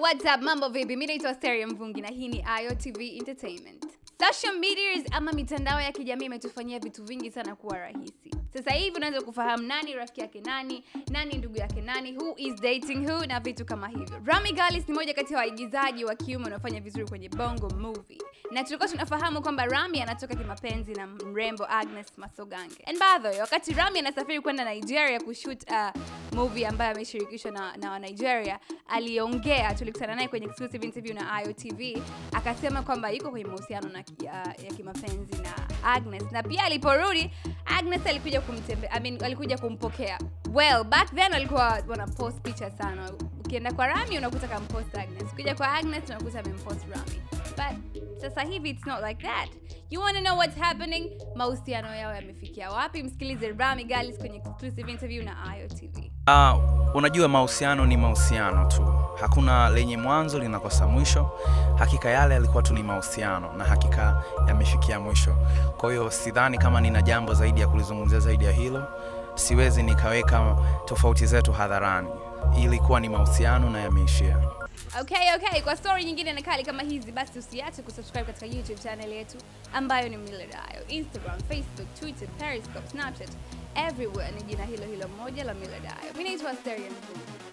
what's up? Mambo vipi? Mimi naitwa Asteria Mvungi na hii ni IOTV Entertainment. Social media ama mitandao ya kijamii imetufanyia vitu vingi sana kuwa rahisi. Sasa hivi unaweza kufahamu nani rafiki yake nani ndugu yake nani, who is dating who na vitu kama hivyo. Rami Gallus ni moja kati ya waigizaji wa kiume wanaofanya vizuri kwenye Bongo Movie. Na tulikuwa tunafahamu kwamba Rami anatoka kimapenzi na mrembo Agnes Masogange. And by the way, wakati Rami anasafiri kwenda Nigeria kushoot movie ambayo ameshirikishwa na Nigeria, aliongea, tulikutana naye kwenye exclusive interview na IOTV, akasema kwamba yuko kwenye mahusiano ya kimapenzi na Agnes. Na pia aliporudi, Agnes alikuja alikuja kumpokea. Well, back then walikuwa wanapost picha sana. Ukienda kwa Rami unakuta kampost Agnes. Ukija kwa Agnes unakuta amempost Rami. But sasa hivi it's not like that. You want to know what's happening? Mahusiano yao yamefikia wapi? Msikilize Rami Gallus kwenye exclusive interview na IOTV. Unajua mahusiano ni mahusiano tu. Hakuna lenye mwanzo linakosa mwisho. Hakika yale yalikuwa tu ni mahusiano na hakika yamefikia mwisho. Kwa hiyo sidhani kama nina jambo zaidi ya kulizungumzia zaidi ya hilo. Siwezi nikaweka tofauti zetu hadharani. Ilikuwa ni mahusiano na yameishia. Okay. Kwa story nyingine na kali kama hizi, basi usiache kusubscribe katika YouTube channel yetu ambayo ni Millard Ayo. Instagram, Facebook, Twitter, Periscope, Snapchat, everywhere ni jina hilo moja la Millard Ayo. Mimi naitwa Asteria Mvungi.